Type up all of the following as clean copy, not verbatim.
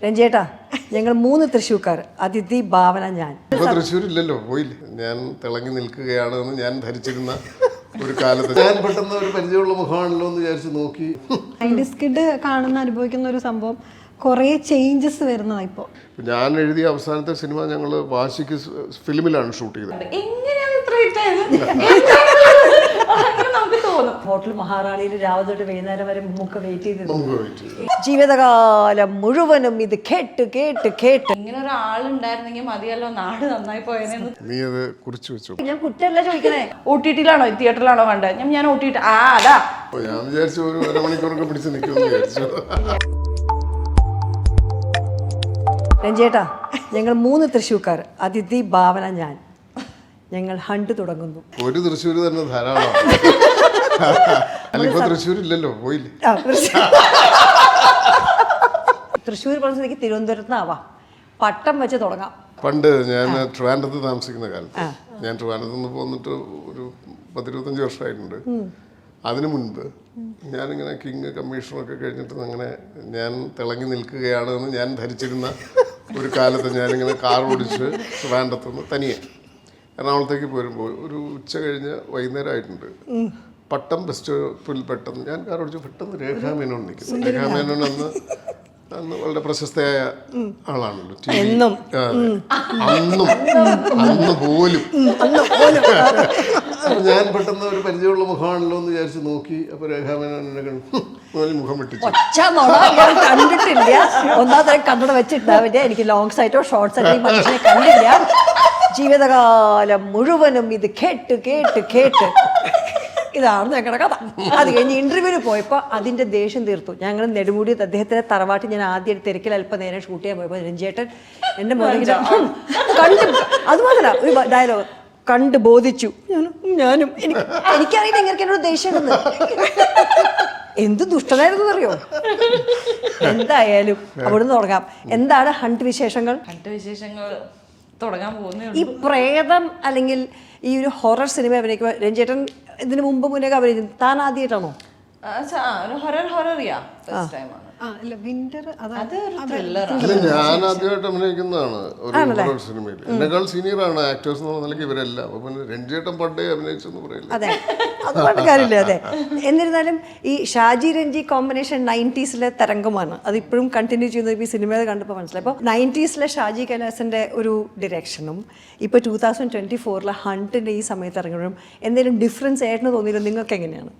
രഞ്ജേട്ടാ, ഞങ്ങൾ 3 തൃശ്ശൂർക്കാർ, അതിഥി, ഭാവന, ഞാൻ. തൃശ്ശൂരില്ലല്ലോ, പോയില്ലേ. ഞാൻ തിളങ്ങി നിൽക്കുകയാണ് എന്ന് ഞാൻ ധരിച്ചിരുന്ന ഒരു കാലത്ത് ഞാൻ പെട്ടെന്ന് ഒരു പരിചയമുള്ള മുഖമാണല്ലോ എന്ന് വിചാരിച്ച് നോക്കി. സ്കിഡ് കാണുന്ന അനുഭവിക്കുന്ന ഒരു സംഭവം കുറേ ചേഞ്ചസ് വരുന്നതാണ് ഇപ്പോൾ. ഞാൻ എഴുതിയ അവസാനത്തെ സിനിമ ഞങ്ങൾ വാശിക്ക് ഫിലിമിലാണ് ഷൂട്ട് ചെയ്തത്. ഹോട്ടൽ മഹാറാണിയിൽ രാവിലെ തൊട്ട് വൈകുന്നേരം വരെ മുമ്പ് വെയിറ്റ് ചെയ്ത് ജീവിതകാലം മുഴുവനും ഇത് കേട്ട് കേട്ട് കേട്ട് ഇങ്ങനെ ഒരാളുണ്ടായിരുന്നെങ്കിൽ മതിയല്ലോ, നാട് നന്നായി പോയെന്ന്. നീ അത് കുറിച്ച് വെച്ചു. ഞാൻ കുറ്റമല്ല ചോദിക്കണേ. OTT-ലാണോ തിയേറ്ററിലാണോ കണ്ടത്? ഞാൻ OTT അതാ ഞാൻ വിചാരിച്ചു ഒരു അരമണിക്കൂറൊക്കെ പിടിച്ച് നിൽക്കുമെന്ന് വിചാരിച്ചു. രഞ്ജേട്ടാ, ഞങ്ങൾ 3 തൃശ്ശൂർക്കാർ, അതിഥി, ഭാവന, ഞാൻ. ഞങ്ങൾ ഹണ്ട് തുടങ്ങുന്നു. ഒരു തൃശ്ശൂർ തന്നെ ധാരാളം. അല്ല, തൃശ്ശൂരില്ലല്ലോ, പോയില്ലേ. തൃശ്ശൂർ പറഞ്ഞെനിക്ക് തിരുവനന്തപുരത്തുനിന്നാവാം, പട്ടം വെച്ച് തുടങ്ങാം. പണ്ട് ഞാൻ ട്രിവാൻഡ്രത്ത് താമസിക്കുന്ന കാലത്ത്, ഞാൻ ട്രിവാൻഡ്രത്ത് നിന്ന് പോന്നിട്ട് ഒരു 10-25 വർഷമായിട്ടുണ്ട്. അതിനു മുൻപ് ഞാനിങ്ങനെ കിങ് കമ്മീഷണറൊക്കെ കഴിഞ്ഞിട്ട് അങ്ങനെ ഞാൻ തിളങ്ങി നിൽക്കുകയാണ് എന്ന് ഞാൻ ധരിച്ചിരുന്ന ഒരു കാലത്ത് ഞാനിങ്ങനെ കാർ ഓടിച്ച് ട്രിവാൻഡ്രത്ത് നിന്ന് തനിയെ എറണാകുളത്തേക്ക് പോരുമ്പോൾ ഒരു ഉച്ച കഴിഞ്ഞ് വൈകുന്നേരം ആയിട്ടുണ്ട്. പട്ടം ബസ് സ്റ്റോപ്പിൽ പെട്ടെന്ന് ഞാൻ കാർ ഓടിച്ച് പെട്ടെന്ന് രേഖാ മേനോൻ നിൽക്കുന്നു. രേഖാ മേനോൻ അന്ന് വളരെ പ്രശസ്തയായ ആളാണല്ലോ. അന്ന് പോലും അപ്പൊ ഞാൻ പെട്ടെന്ന് ഒരു പരിചയമുള്ള മുഖമാണല്ലോ എന്ന് വിചാരിച്ച് നോക്കി. അപ്പൊ രേഖാ മേനോൻ എന്നെ കണ്ടു മുഖം വെട്ടിച്ചു. കണ്ടിട്ടില്ല, ഒന്നാമത്തെ കണ്ണട വെച്ചിട്ടുണ്ടാവില്ല. എനിക്ക് ലോങ് സൈറ്റോ ഷോർട്ട് സൈറ്റോ മനുഷ്യനെ കണ്ടില്ല. ജീവിതകാലം മുഴുവനും ഇത് കേട്ട് കേട്ട് കേട്ട് ഇതാണ് ഞങ്ങളുടെ കഥ. അത് കഴിഞ്ഞ് ഇന്റർവ്യൂവിന് പോയപ്പോൾ അതിൻ്റെ ദേഷ്യം തീർത്തു. ഞങ്ങൾ നെടുമുടി അദ്ദേഹത്തിൻ്റെ തറവാട്ടിൽ ഞാൻ ആദ്യം തിരക്കിൽ അല്പം നേരം ഷൂട്ട് ചെയ്യാൻ പോയപ്പോൾ രഞ്ജേട്ടൻ എൻ്റെ മുന്നിൽ കണ്ടു. അതുമാത്രമല്ല, ഒരു ഡയലോഗ് കണ്ട് ബോധിച്ചു. ഞാനും എനിക്കറിയില്ല എങ്ങനെ എന്നോട് ദേഷ്യം ഉണ്ടെന്ന്. എന്ത് ദുഷ്ടനായിരുന്നു അറിയോ. എന്തായാലും അവിടുന്ന് തുടങ്ങാം. എന്താണ് ഹണ്ട് വിശേഷങ്ങൾ? തുടങ്ങാൻ പോകുന്നേ. ഈ പ്രേതം അല്ലെങ്കിൽ ഈ ഒരു ഹൊറർ സിനിമ അഭിനയിക്കുമ്പോൾ രഞ്ജേട്ടൻ ഇതിനു മുന്നേ അഭിനയിച്ചു. താൻ ആദ്യമായിട്ടാണോ? ഞാൻ ആദ്യമായിട്ട് അഭിനയിക്കുന്നതാണ് ഒരു ഹൊറർ സിനിമയിൽ. എന്നെക്കാൾ സീനിയറാണ് ആക്ടേഴ്സ് എന്നുള്ള നിലയ്ക്ക് ഇവരെല്ലാം. അപ്പൊ പിന്നെ രഞ്ജേട്ടൻ പണ്ടേ അഭിനയിച്ചെന്ന് പറയില്ല. അതെ, അതുകൊണ്ട് കാര്യമില്ല. അതെ, എന്നിരുന്നാലും ഈ ഷാജി രഞ്ജി കോമ്പിനേഷൻ 90s തരംഗമാണ്. അത് ഇപ്പോഴും കണ്ടിന്യൂ ചെയ്യുന്നത് ഈ സിനിമയിൽ കണ്ടപ്പോൾ മനസ്സിലായി. അപ്പോൾ 90s ഷാജി കൈലാസിന്റെ ഒരു ഡിറക്ഷനും ഇപ്പോൾ 2024 ഹണ്ടിന്റെ ഈ സമയത്ത് ഇറങ്ങുമ്പോഴും എന്തെങ്കിലും ഡിഫറൻസ് ആയിട്ട് തോന്നിയില്ല? നിങ്ങൾക്ക് എങ്ങനെയാണ്?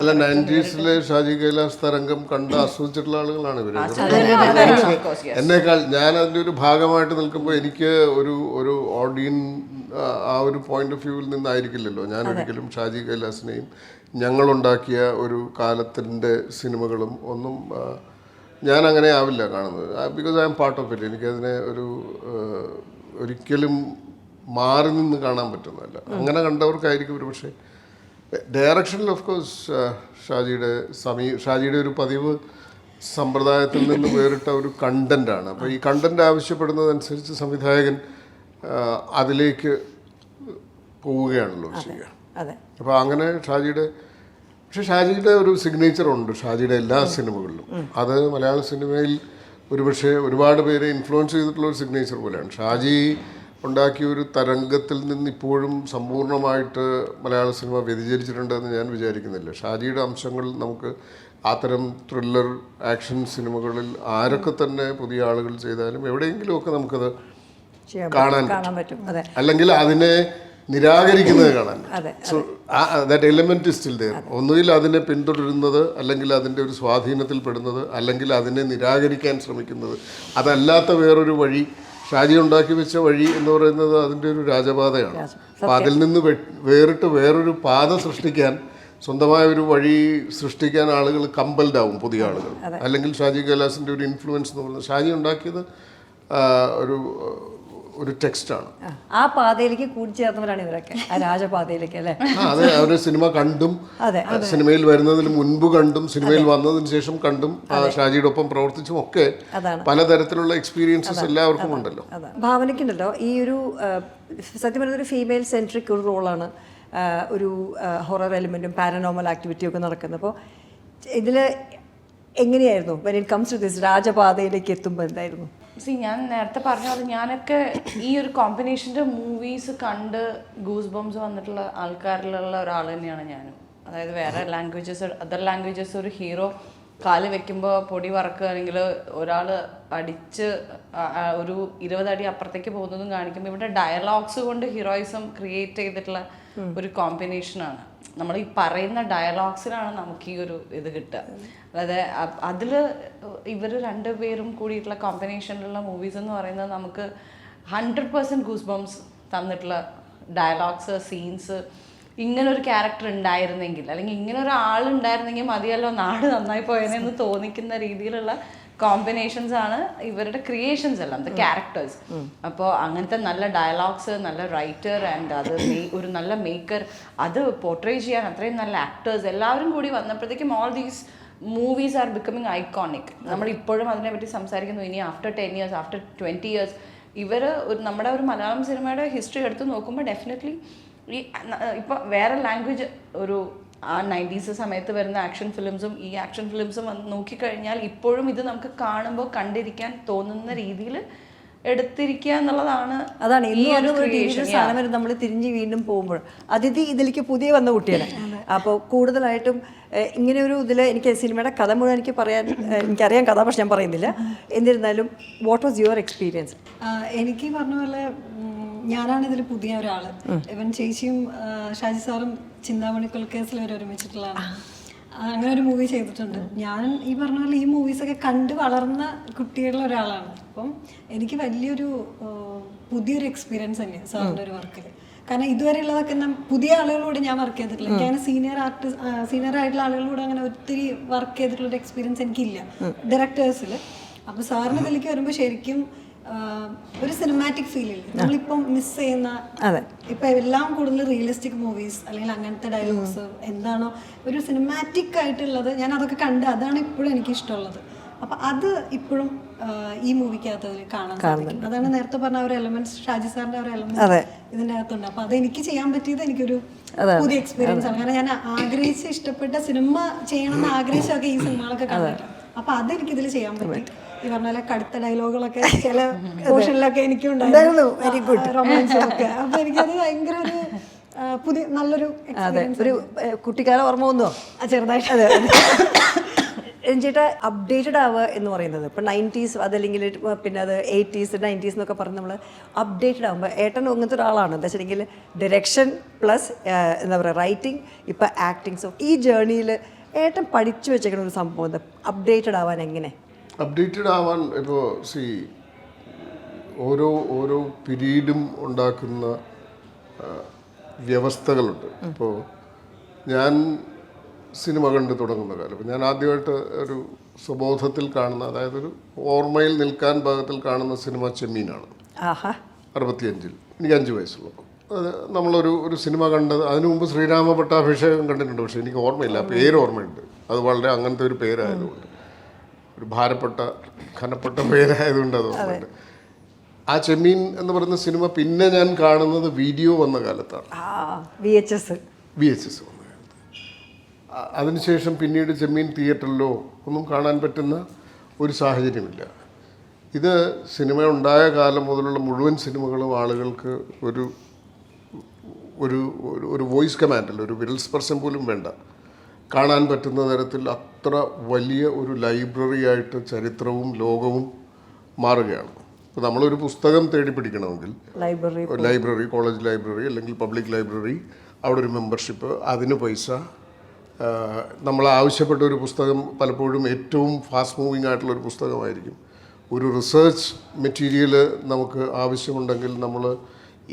അല്ല, 90s ഷാജി കൈലാസ് തരംഗം കണ്ട് ആസ്വദിച്ചിട്ടുള്ള ആളുകളാണ് ഇവര്. എന്നേക്കാൾ ഞാൻ അതിൻ്റെ ഒരു ഭാഗമായിട്ട് നിൽക്കുമ്പോൾ എനിക്ക് ഒരു ഓഡിയൻസ് ആ ഒരു പോയിന്റ് ഓഫ് വ്യൂവിൽ നിന്നായിരിക്കില്ലല്ലോ ഞാൻ ഒരിക്കലും ഷാജി കൈലാസിനെയും ഞങ്ങളുണ്ടാക്കിയ ഒരു കാലത്തിൻ്റെ സിനിമകളും ഒന്നും ഞാൻ അങ്ങനെ ആവില്ല കാണുന്നത്. Because I am part of it. എനിക്കതിനെ ഒരിക്കലും മാറി നിന്ന് കാണാൻ പറ്റുന്നതല്ല. അങ്ങനെ കണ്ടവർക്കായിരിക്കും ഒരു പക്ഷേ. ഡയറക്ഷനിൽ ഓഫ് കോഴ്സ് ഷാജിയുടെ ഒരു പതിവ് സമ്പ്രദായത്തിൽ നിന്ന് വേറിട്ട ഒരു കണ്ടൻ്റാണ്. അപ്പോൾ ഈ കണ്ടൻ്റ് ആവശ്യപ്പെടുന്നതനുസരിച്ച് സംവിധായകൻ അതിലേക്ക് പോവുകയാണല്ലോ ചെയ്യുക. അപ്പോൾ അങ്ങനെ ഷാജിയുടെ ഒരു സിഗ്നേച്ചറുണ്ട് ഷാജിയുടെ എല്ലാ സിനിമകളിലും. അത് മലയാള സിനിമയിൽ ഒരുപക്ഷെ ഒരുപാട് പേരെ ഇൻഫ്ലുവൻസ് ചെയ്തിട്ടുള്ള ഒരു സിഗ്നേച്ചർ പോലെയാണ്. ഷാജി ഉണ്ടാക്കിയ ഒരു തരംഗത്തിൽ നിന്ന് ഇപ്പോഴും സമ്പൂർണ്ണമായിട്ട് മലയാള സിനിമ വ്യതിചരിച്ചിട്ടുണ്ടെന്ന് ഞാൻ വിചാരിക്കുന്നില്ല. ഷാജിയുടെ അംശങ്ങൾ നമുക്ക് അത്തരം ത്രില്ലർ ആക്ഷൻ സിനിമകളിൽ ആരൊക്കെ തന്നെ പുതിയ ആളുകൾ ചെയ്താലും എവിടെയെങ്കിലുമൊക്കെ നമുക്കത് കാണാൻ പറ്റും. അല്ലെങ്കിൽ അതിനെ നിരാകരിക്കുന്നത് കാണാൻ. So that element is still there. ഒന്നുകിൽ അതിനെ പിന്തുടരുന്നത്, അല്ലെങ്കിൽ അതിൻ്റെ ഒരു സ്വാധീനത്തിൽ പെടുന്നത്, അല്ലെങ്കിൽ അതിനെ നിരാകരിക്കാൻ ശ്രമിക്കുന്നത്. അതല്ലാത്ത വേറൊരു വഴി, ഷാജി ഉണ്ടാക്കി വെച്ച വഴി എന്ന് പറയുന്നത് അതിൻ്റെ ഒരു രാജപാതയാണ്. അപ്പം അതിൽ നിന്ന് വേറിട്ട് വേറൊരു പാത സൃഷ്ടിക്കാൻ, സ്വന്തമായ ഒരു വഴി സൃഷ്ടിക്കാൻ ആളുകൾ കമ്പൽഡ് ആവും, പുതിയ ആളുകൾ. അല്ലെങ്കിൽ ഷാജി കൈലാസിൻ്റെ ഒരു ഇൻഫ്ലുവൻസ് എന്ന് പറയുന്നത് ഷാജി ഉണ്ടാക്കിയത് ഒരു ടെക്സ്റ്റാണ്. ആ പാതയിലേക്ക് കൂടിച്ചേർന്നവരാണ് ഇവരൊക്കെ, ആ രാജപാതയിലേക്ക് അല്ലേ. അതെ, അവര് സിനിമ കണ്ടും സിനിമയിൽ വരുന്നതിന് മുൻപ് കണ്ടും സിനിമയിൽ വന്നതിന് ശേഷം കണ്ടും ഷാജിയുടെ ഒപ്പം പ്രവർത്തിച്ചും ഒക്കെ പലതരത്തിലുള്ള എക്സ്പീരിയൻസസ് എല്ലാവർക്കും ഉണ്ടല്ലോ. ഭാവനയ്ക്കുണ്ടല്ലോ ഈ ഒരു സത്യം പറയുന്ന ഒരു ഫീമെയിൽ സെൻട്രിക് ഒരു റോളാണ്. ഒരു ഹൊറർ എലിമെൻറ്റും പാരനോമൽ ആക്ടിവിറ്റിയും ഒക്കെ നടക്കുന്നത്. അപ്പോൾ ഇതിൽ എങ്ങനെയായിരുന്നു when it comes to this രാജപാതയിലേക്ക് എത്തുമ്പോൾ എന്തായിരുന്നു? ഞാൻ നേരത്തെ പറഞ്ഞ പോലെ ഞാനൊക്കെ ഈ ഒരു കോമ്പിനേഷൻ്റെ മൂവീസ് കണ്ട് ഗൂസ് ബംസ് വന്നിട്ടുള്ള ആൾക്കാരിലുള്ള ഒരാൾ തന്നെയാണ് ഞാനും. അതായത് വേറെ അതർ ലാംഗ്വേജസ് ഒരു ഹീറോ കാല് വെക്കുമ്പോൾ പൊടി വറക്കുക അല്ലെങ്കിൽ ഒരാൾ അടിച്ച് ഒരു 20 അടി അപ്പുറത്തേക്ക് പോകുന്നതും കാണിക്കുമ്പോൾ ഇവിടെ ഡയലോഗ്സ് കൊണ്ട് ഹീറോയിസം ക്രിയേറ്റ് ചെയ്തിട്ടുള്ള ഒരു കോമ്പിനേഷനാണ്. നമ്മൾ ഈ പറയുന്ന ഡയലോഗ്സിലാണ് നമുക്ക് ഈ ഒരു ഇത് കിട്ടുക. അതായത് അതിൽ ഇവർ രണ്ടുപേരും കൂടിയിട്ടുള്ള കോമ്പിനേഷനിലുള്ള മൂവീസ് എന്ന് പറയുന്നത് നമുക്ക് 100% ഗൂസ് ബംസ് തന്നിട്ടുള്ള ഡയലോഗ്സ്, സീൻസ്. ഇങ്ങനൊരു ക്യാരക്ടർ ഉണ്ടായിരുന്നെങ്കിൽ അല്ലെങ്കിൽ ഇങ്ങനെ ഒരാൾ ഉണ്ടായിരുന്നെങ്കിൽ മതിയല്ലോ നാട് നന്നായി പോയതെന്ന് തോന്നിക്കുന്ന രീതിയിലുള്ള കോമ്പിനേഷൻസ് ആണ് ഇവരുടെ ക്രിയേഷൻസ് എല്ലാം, ദ ക്യാരക്ടേഴ്സ്. അപ്പോൾ അങ്ങനത്തെ നല്ല ഡയലോഗ്സ്, നല്ല റൈറ്റർ ആൻഡ് അത് ഒരു നല്ല മേക്കർ, അത് പോർട്രേ ചെയ്യാൻ അത്രയും നല്ല ആക്ടേഴ്സ് എല്ലാവരും കൂടി വന്നപ്പോഴത്തേക്കും all these movies are becoming iconic. നമ്മൾ ഇപ്പോഴും അതിനെപ്പറ്റി സംസാരിക്കുന്നു. ഇനി ആഫ്റ്റർ 10 years, ആഫ്റ്റർ 20 years ഇവർ നമ്മുടെ ഒരു മലയാളം സിനിമയുടെ ഹിസ്റ്ററി എടുത്ത് നോക്കുമ്പോൾ ഡെഫിനറ്റ്ലി ഈ ഇപ്പോൾ വേറെ ലാംഗ്വേജ് ഒരു ആ 90s സമയത്ത് വരുന്ന ആക്ഷൻ ഫിലിംസും ഈ ആക്ഷൻ ഫിലിംസും നോക്കിക്കഴിഞ്ഞാൽ ഇപ്പോഴും ഇത് നമുക്ക് കാണുമ്പോൾ കണ്ടിരിക്കാൻ തോന്നുന്ന രീതിയിൽ എടുത്തിരിക്കുക എന്നുള്ളതാണ്. അതാണ് സാധനം നമ്മൾ തിരിഞ്ഞ് വീണ്ടും പോകുമ്പോൾ അതിഥി ഇതിലേക്ക് പുതിയ വന്ന കുട്ടിയാണ്. അപ്പോൾ കൂടുതലായിട്ടും ഇങ്ങനെ ഒരു ഇതിൽ എനിക്ക് സിനിമയുടെ കഥ മുഴുവൻ എനിക്കറിയാം കഥ, പക്ഷെ ഞാൻ പറയുന്നില്ല. എന്നിരുന്നാലും വാട്ട് വാസ് യുവർ എക്സ്പീരിയൻസ്? എനിക്ക് പറഞ്ഞ പോലെ ഞാനാണ് ഇതിൽ പുതിയ ഒരാൾ. ഇവൻ ചേച്ചിയും ഷാജി സാറും ചിന്താമണി കൊലക്കേസിൽ വരെ ഒരുമിച്ചിട്ടുള്ളതാണ്. അങ്ങനെ ഒരു മൂവി ചെയ്തിട്ടുണ്ട്. ഞാൻ ഈ പറഞ്ഞ പോലെ ഈ മൂവീസൊക്കെ കണ്ട് വളർന്ന കുട്ടികളിൽ ഒരാളാണ്. അപ്പം എനിക്ക് വലിയൊരു പുതിയൊരു എക്സ്പീരിയൻസ് തന്നെയാണ് സാറിൻ്റെ ഒരു വർക്കിൽ. കാരണം ഇതുവരെ ഉള്ളതൊക്കെ പുതിയ ആളുകളോട് ഞാൻ വർക്ക് ചെയ്തിട്ടില്ല. എനിക്ക് അങ്ങനെ സീനിയർ ആയിട്ടുള്ള ആളുകളോട് അങ്ങനെ ഒത്തിരി വർക്ക് ചെയ്തിട്ടുള്ള എക്സ്പീരിയൻസ് എനിക്കില്ല ഡയറക്ടേഴ്സിൽ. അപ്പോൾ സാറിന് ഇതിലേക്ക് വരുമ്പോൾ ശരിക്കും ഒരു സിനിമാറ്റിക് ഫീൽ ഇല്ല. നമ്മളിപ്പം മിസ് ചെയ്യുന്ന ഇപ്പം എല്ലാം കൂടുതൽ റിയലിസ്റ്റിക് മൂവീസ് അല്ലെങ്കിൽ അങ്ങനത്തെ ഡയലോഗ്സ് എന്താണോ ഒരു സിനിമാറ്റിക് ആയിട്ടുള്ളത്, ഞാൻ അതൊക്കെ കണ്ട് അതാണ് ഇപ്പോഴും എനിക്ക് ഇഷ്ടമുള്ളത്. അപ്പം അത് ഇപ്പോഴും ഈ മൂവിക്കകത്ത് കാണാൻ സാധിക്കും. അതാണ് നേരത്തെ പറഞ്ഞ ഒരു എലമെന്റ്സ്, ഷാജി സാറിന്റെ ഒരു എലമെന്റ് ഇതിൻ്റെ അകത്തുണ്ട്. അപ്പം അതെനിക്ക് ചെയ്യാൻ പറ്റിയത് എനിക്കൊരു പുതിയ എക്സ്പീരിയൻസ് ആണ്. കാരണം ഞാൻ ആഗ്രഹിച്ച് ഇഷ്ടപ്പെട്ട സിനിമ ചെയ്യണമെന്ന് ആഗ്രഹിച്ചൊക്കെ ഈ സിനിമകളൊക്കെ കണ്ടിട്ടുണ്ട്. അപ്പം അതെനിക്കിതിൽ ചെയ്യാൻ പറ്റി. ഈ പറഞ്ഞ പോലെ കടുത്ത ഡയലോഗുകളൊക്കെ ചില പോർഷനിലൊക്കെ എനിക്കുണ്ടായിരുന്നു, വെരി ഗുഡ് റൊമാൻസൊക്കെ. അപ്പൊ എനിക്കത് ഭയങ്കര ഒരു പുതിയ നല്ലൊരു ഒരു കുട്ടിക്കാലം ഓർമ്മ വന്നോ? ചെറുതായിട്ട്. ചേട്ടാ അപ്ഡേറ്റഡ് ആവുക എന്ന് പറയുന്നത് ഇപ്പം 90s അതല്ലെങ്കിൽ പിന്നെ അത് 80s 90s എന്നൊക്കെ പറഞ്ഞ് നമ്മൾ അപ്ഡേറ്റഡ് ആകുമ്പോൾ ഏട്ടൻ അങ്ങനത്തെ ഒരാളാണ്. എന്താ വെച്ചിട്ടുണ്ടെങ്കിൽ ഡയറക്ഷൻ പ്ലസ് എന്താ പറയുക റൈറ്റിംഗ്, ഇപ്പം ആക്ടിങ്. സോ ഈ ജേർണിയിൽ ഏട്ടൻ പഠിച്ചു വെച്ചേക്കുന്ന ഒരു സംഭവം അപ്ഡേറ്റഡ് ആവാൻ എങ്ങനെ? അപ്ഡേറ്റഡ് ആവാൻ ഇപ്പോൾ ഓരോ പീരീഡും ഉണ്ടാക്കുന്ന വ്യവസ്ഥകളുണ്ട്. ഇപ്പോൾ ഞാൻ സിനിമ കണ്ട് തുടങ്ങുന്ന കാലം, അപ്പോൾ ഞാൻ ആദ്യമായിട്ട് ഒരു സ്വബോധത്തിൽ കാണുന്ന, അതായത് ഒരു ഓർമ്മയിൽ നിൽക്കാൻ പാകത്തിൽ കാണുന്ന സിനിമ ചെമ്മീനാണ്. 65 എനിക്ക് 5 വയസ്സുള്ളപ്പോൾ. അത് നമ്മളൊരു സിനിമ കണ്ടത്, അതിനു മുമ്പ് ശ്രീരാമ പട്ടാഭിഷേകം കണ്ടിട്ടുണ്ട്, പക്ഷേ എനിക്ക് ഓർമ്മയില്ല. പേര് ഓർമ്മയുണ്ട്. അത് വളരെ അങ്ങനത്തെ ഒരു പേരായതുകൊണ്ട്, ഒരു ഭാരപ്പെട്ട ഘനപ്പെട്ട പേരായതുകൊണ്ട് അത് ഓർമ്മയുണ്ട്. ആ ചെമ്മീൻ എന്ന് പറയുന്ന സിനിമ പിന്നെ ഞാൻ കാണുന്നത് വീഡിയോ വന്ന കാലത്താണ്, VHS വന്ന കാലത്ത്. അതിനുശേഷം പിന്നീട് ചെമ്മീൻ തിയേറ്ററിലോ ഒന്നും കാണാൻ പറ്റുന്ന ഒരു സാഹചര്യമില്ല. ഇത് സിനിമ ഉണ്ടായ കാലം മുതലുള്ള മുഴുവൻ സിനിമകളും ആളുകൾക്ക് ഒരു വോയിസ് കമാൻഡിൽ, ഒരു വിരൽ സ്പർശം പോലും വേണ്ട, കാണാൻ പറ്റുന്ന തരത്തിൽ അത്ര വലിയ ഒരു ലൈബ്രറി ആയിട്ട് ചരിത്രവും ലോകവും മാറുകയാണ്. ഇപ്പോൾ നമ്മളൊരു പുസ്തകം തേടി പിടിക്കണമെങ്കിൽ ലൈബ്രറി, കോളേജ് ലൈബ്രറി അല്ലെങ്കിൽ പബ്ലിക് ലൈബ്രറി, അവിടെ ഒരു മെമ്പർഷിപ്പ്, അതിന് പൈസ, നമ്മൾ ആവശ്യപ്പെട്ട ഒരു പുസ്തകം പലപ്പോഴും ഏറ്റവും ഫാസ്റ്റ് മൂവിങ് ആയിട്ടുള്ളൊരു പുസ്തകമായിരിക്കും. ഒരു റിസർച്ച് മെറ്റീരിയൽ നമുക്ക് ആവശ്യമുണ്ടെങ്കിൽ നമ്മൾ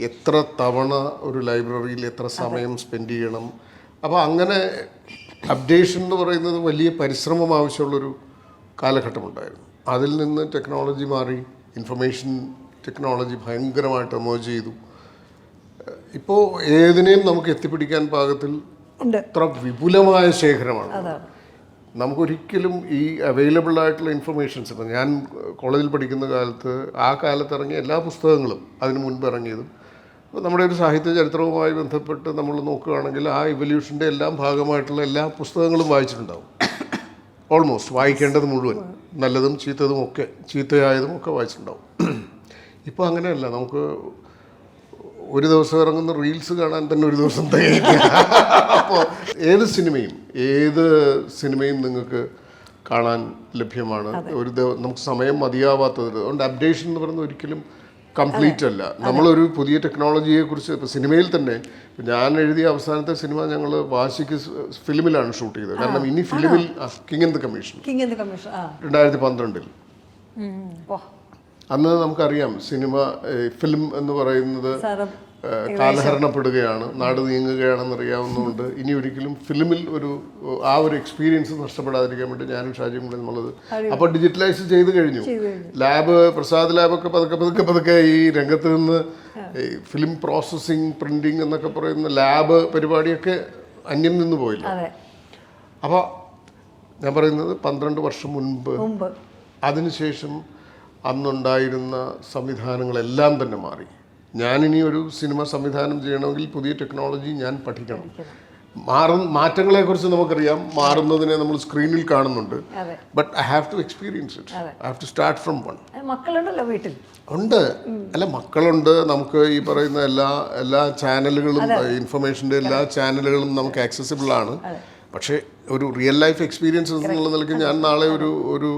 എത്ര തവണ ഒരു ലൈബ്രറിയിൽ എത്ര സമയം സ്പെൻഡ് ചെയ്യണം. അപ്പോൾ അങ്ങനെ അപ്ഡേഷൻ എന്ന് പറയുന്നത് വലിയ പരിശ്രമം ആവശ്യമുള്ളൊരു കാലഘട്ടമുണ്ടായിരുന്നു. അതിൽ നിന്ന് ടെക്നോളജി മാറി, ഇൻഫർമേഷൻ ടെക്നോളജി ഭയങ്കരമായിട്ട് എമേർജ് ചെയ്തു. ഇപ്പോൾ ഏതിനേയും നമുക്ക് എത്തിപ്പിടിക്കാൻ പാകത്തിൽ അത്ര വിപുലമായ ശേഖരമാണ്. നമുക്കൊരിക്കലും ഈ അവൈലബിൾ ആയിട്ടുള്ള ഇൻഫർമേഷൻസ്, ഇപ്പം ഞാൻ കോളേജിൽ പഠിക്കുന്ന കാലത്ത് ആ കാലത്ത് ഇറങ്ങിയ എല്ലാ പുസ്തകങ്ങളും അതിന് മുൻപ് ഇറങ്ങിയതും നമ്മുടെ ഒരു സാഹിത്യ ചരിത്രവുമായി ബന്ധപ്പെട്ട് നമ്മൾ നോക്കുകയാണെങ്കിൽ ആ ഇവല്യൂഷൻ്റെ എല്ലാം ഭാഗമായിട്ടുള്ള എല്ലാ പുസ്തകങ്ങളും വായിച്ചിട്ടുണ്ടാവും. ഓൾമോസ്റ്റ് വായിക്കേണ്ടത് മുഴുവൻ, നല്ലതും ചീത്തതും ഒക്കെ, ചീത്തയായതും ഒക്കെ വായിച്ചിട്ടുണ്ടാവും. ഇപ്പോൾ അങ്ങനെയല്ല, നമുക്ക് ഒരു ദിവസം ഇറങ്ങുന്ന റീൽസ് കാണാൻ തന്നെ ഒരു ദിവസം തികയില്ല. അപ്പോൾ ഏത് സിനിമയും നിങ്ങൾക്ക് കാണാൻ ലഭ്യമാണ്. നമുക്ക് സമയം മതിയാവാത്തത്. അതുകൊണ്ട് അപ്ഡേഷൻ എന്ന് പറയുന്നത് ഒരിക്കലും കംപ്ലീറ്റ് അല്ല. നമ്മളൊരു പുതിയ ടെക്നോളജിയെക്കുറിച്ച് ഇപ്പോൾ സിനിമയിൽ തന്നെ, ഞാൻ എഴുതിയ അവസാനത്തെ സിനിമ ഞങ്ങൾ വാശിക്ക് ഫിലിമിലാണ് ഷൂട്ട് ചെയ്തത്. കാരണം ഇനി ഫിലിമിൽ കിങ് ആൻഡ് ദ കമ്മീഷൻ 2012 അന്ന് നമുക്കറിയാം ഫിലിം എന്ന് പറയുന്നത് കാലഹരണപ്പെടുകയാണ്, നാട് നീങ്ങുകയാണെന്നറിയാവുന്നതുകൊണ്ട് ഇനി ഒരിക്കലും ഫിലിമിൽ ആ ഒരു എക്സ്പീരിയൻസ് നഷ്ടപ്പെടാതിരിക്കാൻ വേണ്ടി ഞാനും ഷാജിയും കൂടെ എന്നുള്ളത് അപ്പോൾ ഡിജിറ്റലൈസ് ചെയ്ത് കഴിഞ്ഞു. പ്രസാദ് ലാബൊക്കെ പതുക്കെ ഈ രംഗത്ത് നിന്ന് ഫിലിം പ്രോസസ്സിങ്, പ്രിന്റിങ് എന്നൊക്കെ പറയുന്ന ലാബ് പരിപാടിയൊക്കെ അന്യം നിന്ന് പോയില്ല. അപ്പോൾ ഞാൻ പറയുന്നത് 12 വർഷം മുൻപ്, അതിനുശേഷം അന്നുണ്ടായിരുന്ന സംവിധാനങ്ങളെല്ലാം തന്നെ മാറി. ഞാനിനി ഒരു സിനിമ സംവിധാനം ചെയ്യണമെങ്കിൽ പുതിയ ടെക്നോളജി ഞാൻ പഠിക്കണം. മാറ്റങ്ങളെക്കുറിച്ച് നമുക്കറിയാം, മാറുന്നതിനെ നമ്മൾ സ്ക്രീനിൽ കാണുന്നുണ്ട്. But I have to experience it. I have to start from one. മക്കളുണ്ടല്ലോ വീട്ടിൽ? ഉണ്ട്, അല്ല മക്കളുണ്ട്. നമുക്ക് ഈ പറയുന്ന എല്ലാ ചാനലുകളും, ഇൻഫർമേഷൻ്റെ എല്ലാ ചാനലുകളും നമുക്ക് ആക്സസിബിൾ ആണ്. പക്ഷേ ഒരു റിയൽ ലൈഫ് എക്സ്പീരിയൻസ് എന്നുള്ള നിലയ്ക്ക് ഞാൻ നാളെ ഒരു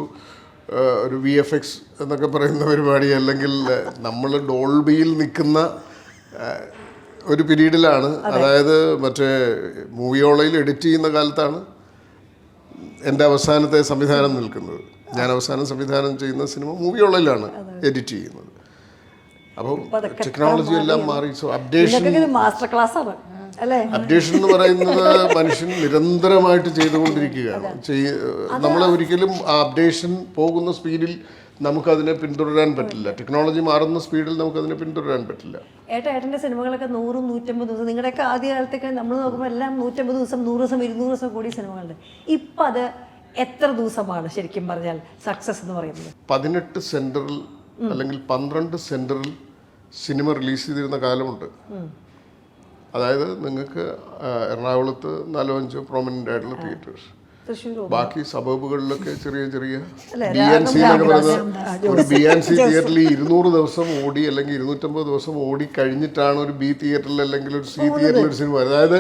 VFX എന്നൊക്കെ പറയുന്ന പരിപാടി, അല്ലെങ്കിൽ നമ്മൾ ഡോൾബിയിൽ നിൽക്കുന്ന ഒരു പീരീഡിലാണ്. അതായത് മറ്റേ മൂവിയോളയിൽ എഡിറ്റ് ചെയ്യുന്ന കാലത്താണ് എൻ്റെ അവസാനത്തെ സംവിധാനം നിൽക്കുന്നത്. ഞാൻ അവസാനം സംവിധാനം ചെയ്യുന്ന സിനിമ മൂവിയോളയിലാണ് എഡിറ്റ് ചെയ്യുന്നത്. അപ്പം ടെക്നോളജി എല്ലാം മാറി. സോ മാസ്റ്റർ ക്ലാസ് ആണ് അല്ലേ? അപ്ഡേഷൻ എന്ന് പറയുന്നത് മനുഷ്യൻ നിരന്തരമായിട്ട് ചെയ്തുകൊണ്ടിരിക്കുകയാണ്. നമ്മൾ ഒരിക്കലും ആ അപ്ഡേഷൻ പോകുന്ന സ്പീഡിൽ നമുക്കതിനെ പിന്തുടരാൻ പറ്റില്ല. ടെക്നോളജി മാറുന്ന സ്പീഡിൽ നമുക്കതിനെ പിന്തുടരാൻ പറ്റില്ല. ഏട്ടൻ്റെ സിനിമകളൊക്കെ 100-150 ദിവസം, നിങ്ങളുടെയൊക്കെ ആദ്യ കാലത്തൊക്കെ നമ്മൾ നോക്കുമ്പോൾ എല്ലാം 150 ദിവസം, 100 ദിവസം, 200 ദിവസം കൂടി സിനിമകളുണ്ട്. ഇപ്പം അത് എത്ര ദിവസമാണ് ശരിക്കും പറഞ്ഞാൽ സക്സസ് എന്ന് പറയുന്നത്? 18 സെൻറ്ററിൽ അല്ലെങ്കിൽ 12 സെൻറ്ററിൽ സിനിമ റിലീസ് ചെയ്തിരുന്ന കാലമുണ്ട്. അതായത് നിങ്ങൾക്ക് എറണാകുളത്ത് 4-5 പ്രൊമിനൻ്റ് ആയിട്ടുള്ള തിയേറ്റേഴ്സ്, ബാക്കി സബർബുകളിലൊക്കെ ചെറിയ BNC എന്നൊക്കെ പറയുന്നത് ഒരു BNC തിയേറ്ററിൽ 200 ദിവസം ഓടി അല്ലെങ്കിൽ 250 ദിവസം ഓടി കഴിഞ്ഞിട്ടാണ് ഒരു B തിയേറ്ററിൽ അല്ലെങ്കിൽ ഒരു C തിയേറ്ററിൽ ഒരു സിനിമ. അതായത്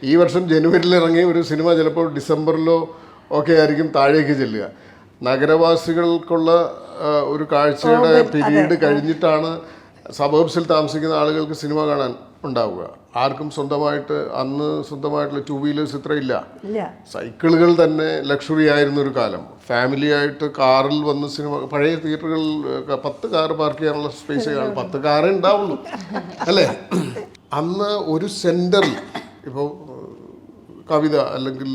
ഈ വർഷം ജനുവരിയിൽ ഇറങ്ങിയ ഒരു സിനിമ ചിലപ്പോൾ ഡിസംബറിലോ ഒക്കെ ആയിരിക്കും താഴേക്ക് ചെല്ലുക. നഗരവാസികൾക്കുള്ള ഒരു കാഴ്ചയുടെ പീരീഡ് കഴിഞ്ഞിട്ടാണ് സബർബ്സിൽ താമസിക്കുന്ന ആളുകൾക്ക് സിനിമ കാണാൻ ഉണ്ടാവുക. ആർക്കും സ്വന്തമായിട്ടുള്ള 2 വീലേഴ്സ് ഇത്ര ഇല്ല. സൈക്കിളുകൾ തന്നെ ലക്ഷറി ആയിരുന്ന ഒരു കാലം. ഫാമിലി ആയിട്ട് കാറിൽ വന്ന് സിനിമ, പഴയ തിയേറ്ററുകളിൽ 10 കാർ പാർക്ക് ചെയ്യാനുള്ള സ്പേസ് കാണും, 10 കാറേ ഉണ്ടാവുള്ളൂ അല്ലേ? അന്ന് ഒരു സെൻറ്ററിൽ ഇപ്പോൾ കവിത അല്ലെങ്കിൽ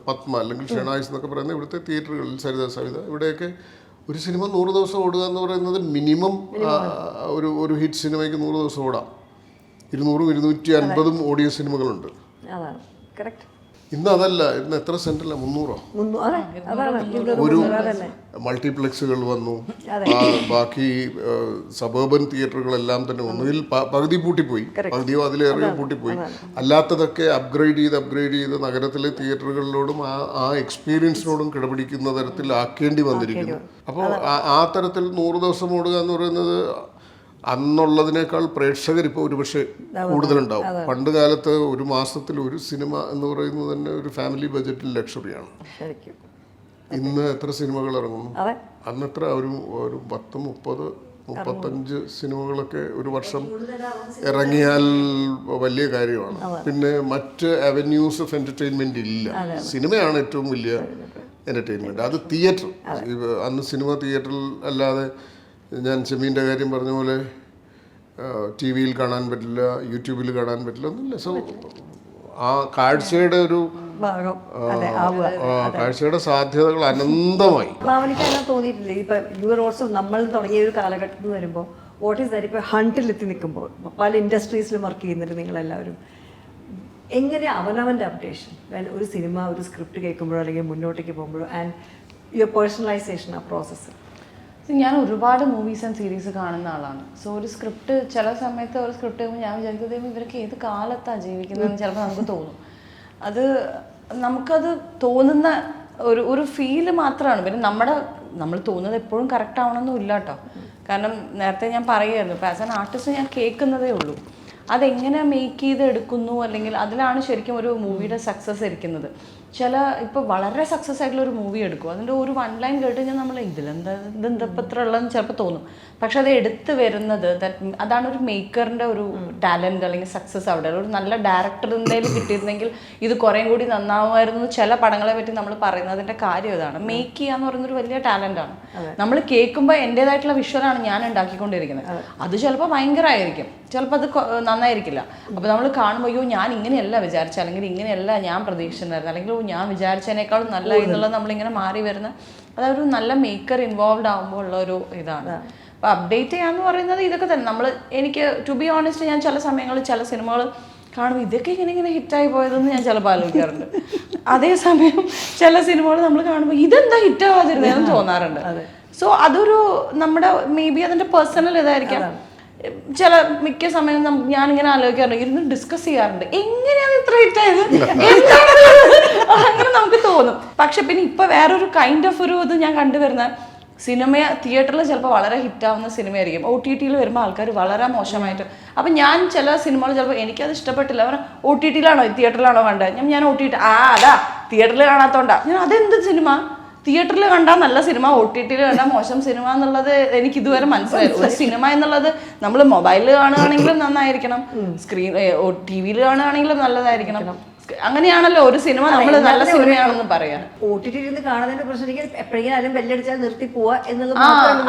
പത്മ അല്ലെങ്കിൽ ഷെണായിസ് എന്നൊക്കെ പറയുന്ന ഇവിടുത്തെ തിയേറ്ററുകളിൽ, സവിത ഇവിടെയൊക്കെ ഒരു സിനിമ 100 ദിവസം ഓടുക എന്ന് പറയുന്നത് മിനിമം. ഒരു ഹിറ്റ് സിനിമയ്ക്ക് 100 ദിവസം ഓടാം. 200-250 ഓടിയ സിനിമകളുണ്ട്. ഇന്ന് അതല്ല. ഇന്ന് എത്ര സെന്ററിലാണ്? 300. ഒരു മൾട്ടിപ്ലക്സുകൾ വന്നു. ബാക്കി സബർബൻ തിയേറ്ററുകളെല്ലാം തന്നെ ഒന്നുകിൽ പകുതി പൂട്ടിപ്പോയി, പകുതിയോ അതിലേറെ പൂട്ടിപ്പോയി. അല്ലാത്തതൊക്കെ അപ്ഗ്രേഡ് ചെയ്ത് നഗരത്തിലെ തിയേറ്ററുകളിലോടും ആ എക്സ്പീരിയൻസിനോടും കിടപിടിക്കുന്ന തരത്തിൽ ആക്കേണ്ടി വന്നിരിക്കുന്നു. അപ്പോൾ ആ തരത്തിൽ 100 ദിവസം ഓടുക എന്ന് പറയുന്നത് അന്നുള്ളതിനേക്കാൾ പ്രേക്ഷകർ ഇപ്പോൾ ഒരുപക്ഷെ കൂടുതലുണ്ടാവും. പണ്ട് കാലത്ത് ഒരു മാസത്തിൽ ഒരു സിനിമ എന്ന് പറയുന്നത് തന്നെ ഒരു ഫാമിലി ബഡ്ജറ്റിൽ ലക്ഷറിയാണ്. ഇന്ന് എത്ര സിനിമകൾ ഇറങ്ങുന്നു? അന്നെത്ര ഒരു 10-30-35 സിനിമകളൊക്കെ ഒരു വർഷം ഇറങ്ങിയാൽ വലിയ കാര്യമാണ്. പിന്നെ മറ്റ് അവന്യൂസ് ഓഫ് എൻ്റർടൈൻമെൻറ്റ് ഇല്ല. സിനിമയാണ് ഏറ്റവും വലിയ എൻ്റർടൈൻമെൻറ്റ്. അത് തിയേറ്റർ. അന്ന് സിനിമ തിയേറ്ററിൽ അല്ലാതെ, ഞാൻ ചെമ്മീൻ്റെ കാര്യം പറഞ്ഞ പോലെ TV-യിൽ കാണാൻ പറ്റില്ല, യൂട്യൂബിൽ കാണാൻ പറ്റില്ല, ഒന്നുമില്ല. സോ ആ കാഴ്ചയുടെ കാഴ്ചയുടെ സാധ്യതകൾ അനന്തമായി. തോന്നിയിട്ടില്ലേ ഇപ്പം നമ്മൾ തുടങ്ങിയ ഒരു കാലഘട്ടത്തിൽ വരുമ്പോൾ വാട്ട് ഈസ് ദാറ്റ്, ഇപ്പോൾ ഹണ്ടിലെത്തി നിൽക്കുമ്പോൾ പല ഇൻഡസ്ട്രീസിലും വർക്ക് ചെയ്യുന്നുണ്ട് നിങ്ങളെല്ലാവരും, എങ്ങനെ അവനവൻ്റെ അപ്ഡേഷൻ, ഒരു സിനിമ, ഒരു സ്ക്രിപ്റ്റ് കേൾക്കുമ്പോഴോ അല്ലെങ്കിൽ മുന്നോട്ടേക്ക് പോകുമ്പോഴോ, ആൻഡ് യുവർ പേഴ്സണലൈസേഷൻ, ആ പ്രോസസ്സ്? ഞാൻ ഒരുപാട് മൂവീസ് ആൻഡ് സീരീസ് കാണുന്ന ആളാണ്. സോ ഒരു സ്ക്രിപ്റ്റ്, ചില സമയത്ത് ഒരു സ്ക്രിപ്റ്റ് കഴിയുമ്പോൾ ഞാൻ വിചാരിക്കുന്നത് ഇവരൊക്കെ ഏത് കാലത്താണ് ജീവിക്കുന്നതെന്ന് ചിലപ്പോൾ നമുക്ക് തോന്നും. നമുക്കത് തോന്നുന്ന ഒരു ഫീല് മാത്രമാണ്. പിന്നെ നമ്മൾ തോന്നുന്നത് എപ്പോഴും കറക്റ്റ് ആവണമെന്നും ഇല്ല കേട്ടോ. കാരണം നേരത്തെ ഞാൻ പറയുമായിരുന്നു, ഇപ്പോൾ ആസ് ആൻ ആർട്ടിസ്റ്റ് ഞാൻ കേൾക്കുന്നതേ ഉള്ളൂ. അതെങ്ങനെ മേക്ക് ചെയ്ത് എടുക്കുന്നു, അല്ലെങ്കിൽ അതിലാണ് ശരിക്കും ഒരു മൂവിയുടെ സക്സസ് ഇരിക്കുന്നത്. ഇപ്പോൾ വളരെ സക്സസ് ആയിട്ടുള്ള ഒരു മൂവി എടുക്കും, അതിൻ്റെ ഒരു 1 ലൈൻ കേട്ട് കഴിഞ്ഞാൽ നമ്മൾ ഇതെന്താ പത്ര ഉള്ളതെന്ന് ചിലപ്പോൾ തോന്നും. പക്ഷെ അത് എടുത്തു വരുന്നത് അതാണ് ഒരു മേക്കറിൻ്റെ ഒരു ടാലൻറ്റ് അല്ലെങ്കിൽ സക്സസ്. അവിടെ ഒരു നല്ല ഡയറക്ടറിൻ്റെ കിട്ടിയിരുന്നെങ്കിൽ ഇത് കുറേം കൂടി നന്നാവുമായിരുന്നു. ചില പടങ്ങളെ പറ്റി നമ്മൾ പറയുന്നതിൻ്റെ കാര്യം ഇതാണ്. മേക്ക് ചെയ്യാന്ന് പറയുന്നൊരു വലിയ ടാലൻ്റാണ്. നമ്മൾ കേൾക്കുമ്പോൾ എൻ്റേതായിട്ടുള്ള വിഷ്വലാണ് ഞാൻ ഉണ്ടാക്കിക്കൊണ്ടിരിക്കുന്നത്. അത് ചിലപ്പോൾ ഭയങ്കരമായിരിക്കും, ചിലപ്പോൾ അത് നന്നായിരിക്കില്ല. അപ്പോൾ നമ്മൾ കാണുമ്പോൾ അയ്യോ ഞാൻ ഇങ്ങനെയല്ല വിചാരിച്ചത്, അല്ലെങ്കിൽ ഇങ്ങനെയല്ല ഞാൻ പ്രതീക്ഷിച്ചിട്ടുണ്ടായിരുന്നു, അല്ലെങ്കിൽ ഞാൻ വിചാരിച്ചതിനേക്കാളും നല്ല എന്നുള്ളത് നമ്മളിങ്ങനെ മാറി വരുന്ന അതൊരു നല്ല മേക്കർ ഇൻവോൾവ് ആകുമ്പോൾ ഉള്ള ഒരു ഇതാണ്. അപ്പോൾ അപ്ഡേറ്റ് ചെയ്യാന്ന് പറയുന്നത് ഇതൊക്കെ തന്നെ. എനിക്ക് ടു ബി ഓണസ്റ്റ്, ഞാൻ ചില സമയങ്ങളിൽ ചില സിനിമകൾ കാണുമ്പോൾ ഇതൊക്കെ ഇങ്ങനെ ഹിറ്റായി പോയതെന്ന് ഞാൻ ചിലപ്പോൾ ആലോചിക്കാറുണ്ട്. അതേസമയം ചില സിനിമകൾ നമ്മൾ കാണുമ്പോൾ ഇതെന്താ ഹിറ്റാവാതിരുന്നതെന്ന് തോന്നാറുണ്ട്. സോ അതൊരു നമ്മുടെ മേ ബി അതിൻ്റെ പേഴ്സണൽ ഇതായിരിക്കാം. മിക്ക സമയം ഞാനിങ്ങനെ ആലോചിക്കാറുണ്ട്, ഇരുന്ന് ഡിസ്കസ് ചെയ്യാറുണ്ട്, എങ്ങനെയാണ് ഇത്ര ഹിറ്റായത്, അങ്ങനെ നമുക്ക് തോന്നും. പക്ഷെ പിന്നെ ഇപ്പൊ വേറൊരു കൈൻഡ് ഓഫ് ഒരു ഇത് ഞാൻ കണ്ടുവരുന്ന സിനിമ തിയേറ്ററിൽ ചിലപ്പോൾ വളരെ ഹിറ്റാവുന്ന സിനിമയായിരിക്കും, OTT വരുമ്പോൾ ആൾക്കാർ വളരെ മോശമായിട്ട്. അപ്പം ഞാൻ ചില സിനിമകൾ ചിലപ്പോൾ എനിക്കത് ഇഷ്ടപ്പെട്ടില്ല, അവർ OTT-ലാണോ തിയേറ്ററിലാണോ കണ്ടത്, ഞാൻ OTT അതാ തിയേറ്ററിൽ കാണാത്തോണ്ടാ. ഞാൻ അതെന്ത് സിനിമ, തിയേറ്ററിൽ കണ്ടാൽ നല്ല സിനിമ, OTT-ൽ കണ്ടാൽ മോശം സിനിമ എന്നുള്ളത് എനിക്ക് ഇതുവരെ മനസ്സിലായി. ഒരു സിനിമ എന്നുള്ളത് നമ്മൾ മൊബൈലിൽ കാണുകയാണെങ്കിലും നന്നായിരിക്കണം, TV-ൽ കാണുകയാണെങ്കിലും നല്ലതായിരിക്കണം. അങ്ങനെയാണല്ലോ ഒരു സിനിമ നമ്മൾ നല്ല സിനിമയാണെന്ന് പറയാം. OTT-ൽ കാണുന്നതിന്റെ പ്രശ്നം എപ്പോഴെങ്കിലും ബെല്ലടിച്ചാൽ നിർത്തി പോവാ എന്നുള്ളത്.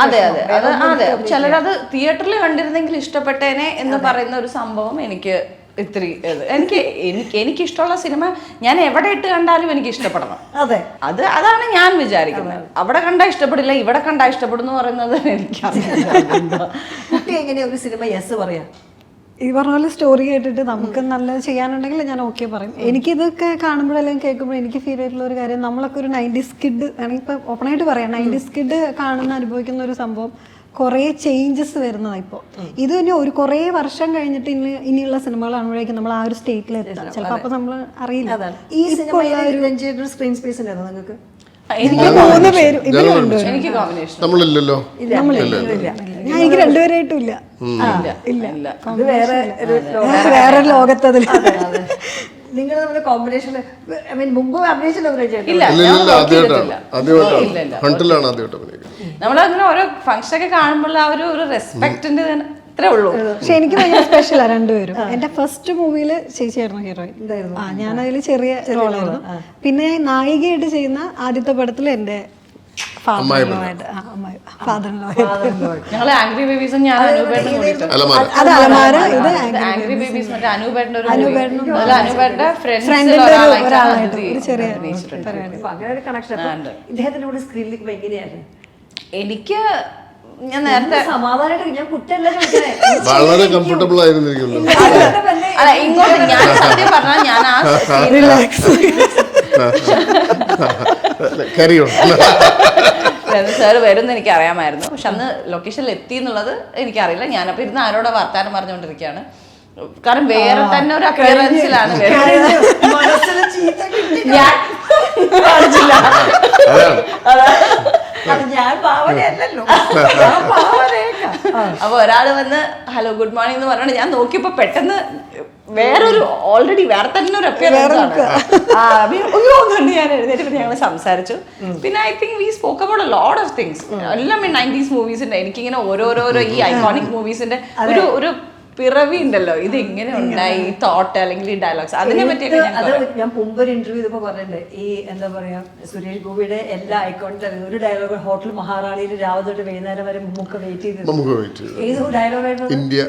അതെ ചിലരത് തിയേറ്ററിൽ കണ്ടിരുന്നെങ്കിൽ ഇഷ്ടപ്പെട്ടേനെ എന്ന് പറയുന്ന ഒരു സംഭവം എനിക്ക് ഇത്തിരി എനിക്ക് ഇഷ്ടമുള്ള സിനിമ ഞാൻ എവിടെ ഇട്ട് കണ്ടാലും എനിക്ക് ഇഷ്ടപ്പെടണം. അതാണ് ഞാൻ വിചാരിക്കുന്നത്. അവിടെ കണ്ടാ ഇഷ്ടപ്പെടില്ല, ഇവിടെ കണ്ടാ ഇഷ്ടപ്പെടുന്നു പറയുന്നത് കുട്ടി എങ്ങനെയാ ഒരു സിനിമ യെസ് പറയാ? ഈ പറഞ്ഞ പോലെ സ്റ്റോറി കേട്ടിട്ട് നമുക്ക് നല്ലത് ചെയ്യാനുണ്ടെങ്കിൽ ഞാൻ ഓക്കെ പറയും. എനിക്കിതൊക്കെ കാണുമ്പോഴെല്ലാം കേൾക്കുമ്പോൾ എനിക്ക് ഫീൽ ആയിട്ടുള്ള ഒരു കാര്യം, നമ്മളൊക്കെ ഒരു 90s കിഡ് ആണെങ്കിൽ ഇപ്പം ഓപ്പണായിട്ട് പറയാം, 90s കിഡ് കാണുന്ന അനുഭവിക്കുന്ന ഒരു സംഭവം കുറേ ചേഞ്ചസ് വരുന്നതാണ് ഇപ്പോൾ. ഇത് തന്നെ ഒരു കുറേ വർഷം കഴിഞ്ഞിട്ട് ഇനിയുള്ള സിനിമകൾ കാണുമ്പോഴേക്കും നമ്മൾ ആ ഒരു സ്റ്റേറ്റിൽ എത്താം. ചിലപ്പോൾ അപ്പോൾ നമ്മൾ അറിയില്ല. ഈ സിനിമ സ്ക്രീൻ സ്പേസ് ഉണ്ടായിരുന്നു നിങ്ങൾക്ക്? എനിക്ക് 3 പേരും എനിക്ക് കോമ്പിനേഷൻ നമ്മളില്ലല്ലോ, എനിക്ക് 2 പേരായിട്ടും ഇല്ല. വേറെ ലോകത്തതിൽ നിങ്ങൾ നമ്മുടെ കോമ്പിനേഷൻ മുമ്പ് നമ്മളങ്ങനെ ഓരോ ഫംഗ്ഷൻ ഒക്കെ കാണുമ്പോൾ ആ ഒരു റെസ്പെക്ടിന്റെ അത്രേ ഉള്ളൂ. പക്ഷെ എനിക്ക് ഭയങ്കര സ്പെഷ്യലാണ് 2 പേരും. എന്റെ ഫസ്റ്റ് മൂവിയില് ചേച്ചിയായിരുന്നു ഹീറോയിൻ. ഞാൻ അതിൽ ചെറിയ റോളായിരുന്നു. പിന്നെ നായികയായിട്ട് ചെയ്യുന്ന ആദ്യത്തെ പടത്തിൽ എന്റെ ആംഗ്രി ബേബീസും ഞാൻ എനിക്ക് ഞാൻ നേരത്തെ സമാധാനമായിട്ട് ഞാൻ കുറ്റല്ല വളരെ കംഫർട്ടബിൾ ആയിരുന്നിരിക്കുന്നു. അല്ല ഇങ്ങോട്ട് ഞാൻ സത്യം പറഞ്ഞാൽ ഞാൻ ആ സാറ് വരുമെന്ന് എനിക്ക് അറിയാമായിരുന്നു. പക്ഷെ അന്ന് ലൊക്കേഷനിൽ എത്തി എന്നുള്ളത് എനിക്കറിയില്ല. ഞാനപ്പോൾ ഇരുന്ന് ആരോടെ വർത്താനം പറഞ്ഞുകൊണ്ടിരിക്കുകയാണ്. കാരണം വേറെ തന്നെ ഒരു അപ്പിയറൻസിലാണ് അപ്പൊ ഒരാള് വന്ന് ഹലോ ഗുഡ് മോർണിംഗ് എന്ന് പറഞ്ഞോണ്ട് ഞാൻ നോക്കിയപ്പോ പെട്ടെന്ന് വേറൊരു ഓൾറെഡി വേറെ തന്നെ ഒരു അപ്പിയറൻസ് ആണ്. ഞാൻ എഴുന്നേറ്റ് ഞങ്ങൾ സംസാരിച്ചു. പിന്നെ I think we spoke about a lot of things. എല്ലാം 90s മൂവീസിന്റെ എനിക്കിങ്ങനെ ഓരോരോ ഈ ഐക്കോണിക് മൂവീസിന്റെ ഒരു പിറവി ഉണ്ടല്ലോ, ഇത് എങ്ങനെ ഉണ്ടായി തോട്ട് അല്ലെങ്കിൽ ഈ ഡയലോഗ്സ് അതിനെ പറ്റിയൊക്കെ ഞാൻ മുമ്പൊരു ഇന്റർവ്യൂ ഇതിപ്പോ പറഞ്ഞിട്ടുണ്ട്. ഈ എന്താ പറയാ സുരേഷ് ഗോപിയുടെ എല്ലാ ഐക്കോണിന്റെ ഒരു ഡയലോഗ് ഹോട്ടൽ മഹാറാണിയിൽ രാവിലെ തൊട്ട് വൈകുന്നേരം വരെ നമുക്ക് വെയിറ്റ് ചെയ്തു. ഏത് ഡയലോഗായിരുന്നു? ഇന്ത്യ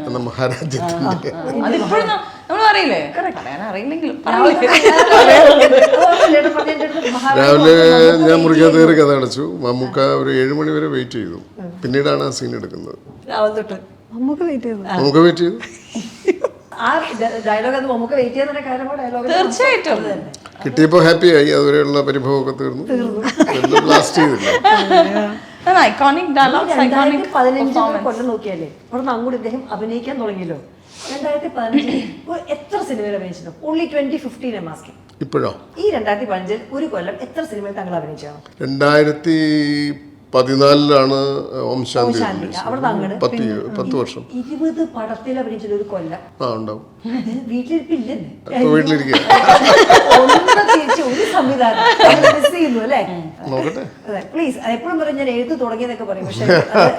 എന്ന മഹാരാജ്യത്തിന്റെ അതിപ്പോഴും നമ്മൾ അറിയില്ലേ, പറയാൻ അറിയില്ലെങ്കിലും രാവിലെ ഞാൻ മുറിക്കകത്ത് കയറി കഥ അടച്ചു. മമ്മൂക്ക ഒരു 7 മണി വരെ വെയിറ്റ് ചെയ്തു. പിന്നീടാണ് ആ സീൻ എടുക്കുന്നത്. രാവിലെ തൊട്ട് നമുക്ക് വെയിറ്റ് ചെയ്തു. ആ ഡയലോഗ് അത് നമുക്ക് വെയിറ്റ് ചെയ്യുന്ന കാര്യം ഡയലോഗ് തീർച്ചയായിട്ടും കിട്ടിയപ്പോ ഹാപ്പി ആയി. അതുവരെയുള്ള പരിഭവമൊക്കെ തീർന്നു. ബ്ലാസ്റ്റ് ചെയ്തില്ല. ഐക്കോണിക് ഡയലോഗ്സ്, ഐക്കോണിക് 15 കൊല്ലം നോക്കിയാലേ അവിടെ അങ്ങോട്ട് ഇദ്ദേഹം അഭിനയിക്കാൻ തുടങ്ങിയല്ലോ. 2015 എത്ര സിനിമയിൽ അഭിനയിച്ചിട്ടുണ്ട്? ഓൺലി 2015 മാസ്കിംഗ് ഇപ്പോഴോ? ഈ 2015 ഒരു കൊല്ലം എത്ര സിനിമയിൽ താങ്കൾ അഭിനയിച്ചോ? 2014 ഓം ശാന്തി അവിടെ താങ്കൾ 10 വർഷം 20 പടത്തിൽ അഭിനയിച്ചത് ഒരു കൊല്ലം. ഉണ്ടാവും. വീട്ടിലിരിപ്പില്ലെന്ന് ഇപ്പൊ വീട്ടിലിരിക്കുക. ഒരു സംവിധാനം മിസ് ചെയ്യുന്നു അല്ലേ? നോക്കട്ടെ. പ്ലീസ്. എപ്പോഴും പറയും ഞാൻ എഴുത്ത് തുടങ്ങിയെന്നൊക്കെ പറയും, പക്ഷെ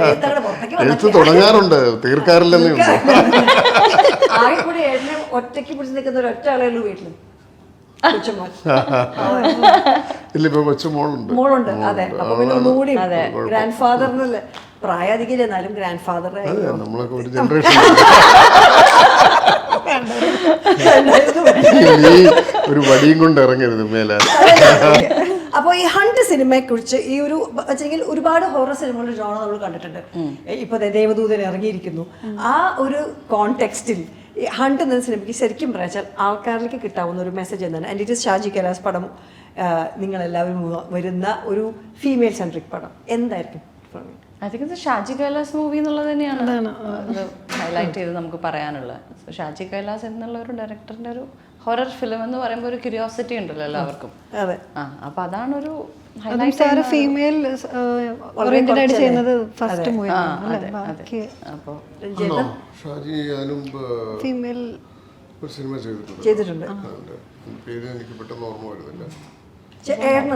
എഴുത്തങ്ങടെ പുറത്തേക്ക് എഴുത്ത് തുടങ്ങാറുണ്ട്, തീർക്കാറില്ലെന്നേ ഉള്ളൂ. ആകെ കൂടി എന്നെ ഒറ്റയ്ക്ക് പിടിച്ച് നിൽക്കുന്ന ഒരു ഒറ്റ ആളേ ഉള്ളൂ വീട്ടിൽ. കൊച്ചുമോൻ. ഇല്ല, ഇപ്പൊ കൊച്ചുമോളുണ്ട്. മോളുണ്ട്. അതെ. അപ്പൊ പിന്നെ ഒന്നുകൂടി ഗ്രാൻഡ് ഫാദറിനല്ലേ പ്രായാധികം, എന്നാലും ഗ്രാൻഡ് ഫാദർ നമ്മളൊക്കെ ഒരു ജനറേഷൻ ഒരു വടിയും കൊണ്ട് ഇറങ്ങരുത് മേലെ. അപ്പോൾ ഈ ഹണ്ട് സിനിമയെ കുറിച്ച് ഈ ഒരു വെച്ചെങ്കിൽ ഒരുപാട് ഹൊറർ സിനിമകളുടെ ജോണർ നമ്മൾ കണ്ടിട്ടുണ്ട്. ഇപ്പൊ ദേവദൂതൻ ഇറങ്ങിയിരിക്കുന്നു. ആ ഒരു കോണ്ടെക്സ്റ്റിൽ ഈ ഹണ്ട് എന്ന സിനിമയ്ക്ക് ശരിക്കും പറയാച്ചാൽ ആൾക്കാരിലേക്ക് കിട്ടാവുന്ന ഒരു മെസ്സേജ് എന്താണ്? And it is Shaji Kailas പടം, നിങ്ങളെല്ലാവരും വരുന്ന ഒരു ഫീമെയിൽ സെൻട്രിക് പടം എന്തായിരിക്കും? ഐ തിങ്ക് ഇത് ഷാജി കൈലാസ് മൂവി എന്നുള്ളത് തന്നെയാണ് ഹൈലൈറ്റ് ചെയ്ത് നമുക്ക് പറയാനുള്ളത്. ഷാജി കൈലാസ് എന്നുള്ള ഒരു ഡയറക്ടറിന്റെ ഒരു ഹൊറർ ഫിലിം എന്ന് പറയുമ്പോൾ ഒരു ക്യൂരിയോസിറ്റി ഉണ്ടല്ലോ എല്ലാവർക്കും. അപ്പൊ അതാണ് ഒരു ഫീമെയിൽ ഓറിയന്റഡ് ആയിട്ട് ചെയ്യുന്നത് ഫസ്റ്റ് മൂവി. ഫീമെയിൽ ഒരു സിനിമ ചെയ്തിട്ടുണ്ട്. പേര് എനിക്ക് പെട്ടെന്ന് ഓർമ്മ വരുന്നില്ല.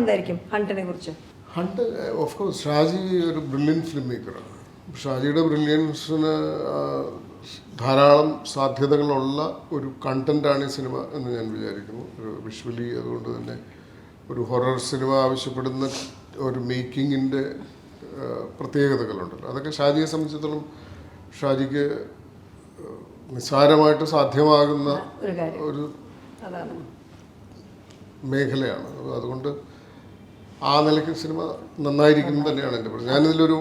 എന്തായിരിക്കും ഹണ്ടിനെ കുറിച്ച്? ഹണ്ട് ഓഫ് കോഴ്സ് ഷാജി ഒരു ബ്രില്യൻ ഫിലിം മേക്കറാണ്. ഷാജിയുടെ ബ്രില്യൻസിന് ധാരാളം സാധ്യതകളുള്ള ഒരു കണ്ടന്റാണ് ഈ സിനിമ എന്ന് ഞാൻ വിചാരിക്കുന്നു. ഒരു വിഷ്വലി അതുകൊണ്ട് തന്നെ ഒരു ഹൊറർ സിനിമ ആവശ്യപ്പെടുന്ന ഒരു മേക്കിങ്ങിൻ്റെ പ്രത്യേകതകളുണ്ടല്ലോ. അതൊക്കെ ഷാജിയെ സംബന്ധിച്ചിടത്തോളം ഷാജിക്ക് നിസ്സാരമായിട്ട് സാധ്യമാകുന്ന ഒരു മേഖലയാണ്. അതുകൊണ്ട് ആ നിലയ്ക്ക് സിനിമ നന്നായിരിക്കും തന്നെയാണ് എൻ്റെ പറയുന്നത്. ഞാനിതിലൊരു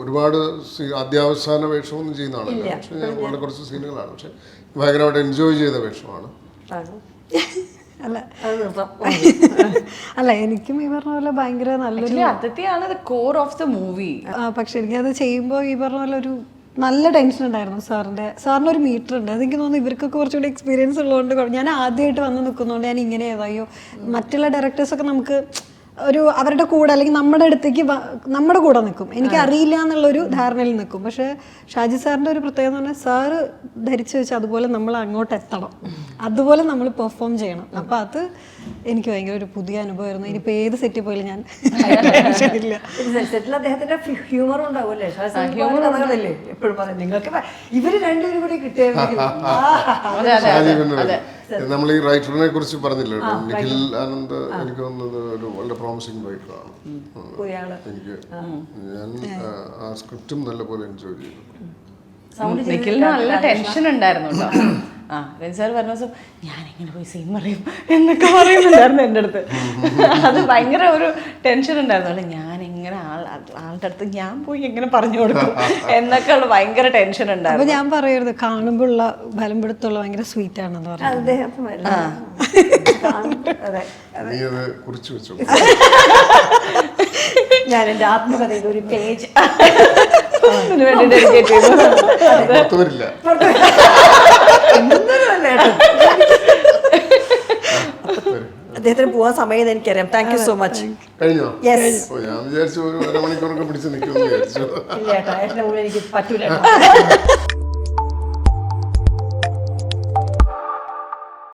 ഒരുപാട് അത്യാവസാന വേഷമൊന്നും ചെയ്യുന്ന ആളല്ല, പക്ഷെ ഞാൻ വളരെ കുറച്ച് സീനുകളാണ്, പക്ഷെ ഭയങ്കരമായിട്ട് എൻജോയ് ചെയ്ത വേഷമാണ്. അല്ല എനിക്കും ഈ പറഞ്ഞ പോലെ ഭയങ്കര നല്ലൊരു അതിഥിയാണ് കോർ ഓഫ് ദ മൂവി. പക്ഷെ എനിക്കത് ചെയ്യുമ്പോൾ ഈ പറഞ്ഞ പോലെ ഒരു നല്ല ടെൻഷൻ ഉണ്ടായിരുന്നു. സാറിനൊരു മീറ്റർ ഉണ്ട്. അതെനിക്ക് തോന്നുന്നു ഇവർക്കൊക്കെ കുറച്ചുകൂടി എക്സ്പീരിയൻസ് ഉള്ളതുകൊണ്ട് ഞാൻ ആദ്യമായിട്ട് വന്ന് നിൽക്കുന്നതുകൊണ്ട് ഞാൻ ഇങ്ങനെ ഏതായോ മറ്റുള്ള ഡയറക്ടേഴ്സൊക്കെ നമുക്ക് ഒരു അവരുടെ കൂടെ അല്ലെങ്കിൽ നമ്മുടെ അടുത്തേക്ക് നമ്മുടെ കൂടെ നിൽക്കും. എനിക്ക് അറിയില്ല എന്നുള്ളൊരു ധാരണയിൽ നിൽക്കും. പക്ഷേ ഷാജി സാറിൻ്റെ ഒരു പ്രത്യേകത എന്ന് പറഞ്ഞാൽ സാറ് ധരിച്ചു വെച്ചാൽ അതുപോലെ നമ്മൾ അങ്ങോട്ട് എത്തണം, അതുപോലെ നമ്മൾ പെർഫോം ചെയ്യണം. അപ്പം അത് എനിക്ക് ഭയങ്കര ഒരു പുതിയ അനുഭവമായിരുന്നു. ഇനിയിപ്പോൾ ഏത് സെറ്റിൽ പോയാലും ഞാൻ സെറ്റിൽ അദ്ദേഹത്തിന്റെ ഹ്യൂമർ ഉണ്ടാവുമല്ലേ? എപ്പോഴും പറയും നിങ്ങൾക്ക് ഇവര് രണ്ടുപേരും കൂടി കിട്ടിയായിരുന്നു. നമ്മൾ ഈ റൈറ്ററിനെ കുറിച്ച് പറഞ്ഞില്ലേ, നിഖിൽ ആനന്ദ് എനിക്ക് തോന്നുന്നത് ഒരു വളരെ പ്രോമിസിംഗ് റൈറ്ററാണ്. എനിക്ക് ഞാൻ ആ സ്ക്രിപ്റ്റും നല്ലപോലെ എൻജോയ് ചെയ്തു. നിഖിലിന് നല്ല ടെൻഷൻ ഉണ്ടായിരുന്നു കേട്ടോ. രഞ്ജിസാർ പറഞ്ഞ ദിവസം ഞാനെങ്ങനെ പോയി സീൻ പറയും എന്നൊക്കെ പറയുന്നുണ്ടായിരുന്നു എൻ്റെ അടുത്ത്. അത് ഭയങ്കര ഒരു ടെൻഷൻ ഉണ്ടായിരുന്നു. അല്ല ഞാൻ എങ്ങനെ ആളുടെ അടുത്ത് ഞാൻ പോയി എങ്ങനെ പറഞ്ഞു കൊടുക്കും എന്നൊക്കെ ഉള്ള ഭയങ്കര ടെൻഷൻ ഉണ്ടായിരുന്നു. അപ്പൊ ഞാൻ പറയരുത് കാണുമ്പോൾ ഉള്ള ബലംപിടുത്തുള്ള ഭയങ്കര സ്വീറ്റ് ആണെന്ന് പറഞ്ഞു. ഞാൻ എൻ്റെ ആത്മകഥയിൽ ഒരു പേജ് വേണ്ടി ഡെഡിക്കേറ്റ് ചെയ്തു. അദ്ദേഹത്തിന് പോവാൻ സമയം എനിക്കറിയാം. Thank you so much. കഴിഞ്ഞോ? യെസ്. ഞാൻ വിചാരിച്ചു ഒരു അരമണിക്കൂറൊക്കെ പിടിച്ച് നിൽക്കുമെന്ന് വിചാരിച്ചു. ഇല്ല ഏട്ടാ, ഏട്ടൻ്റെ മുകളിൽ എനിക്ക് പറ്റൂല.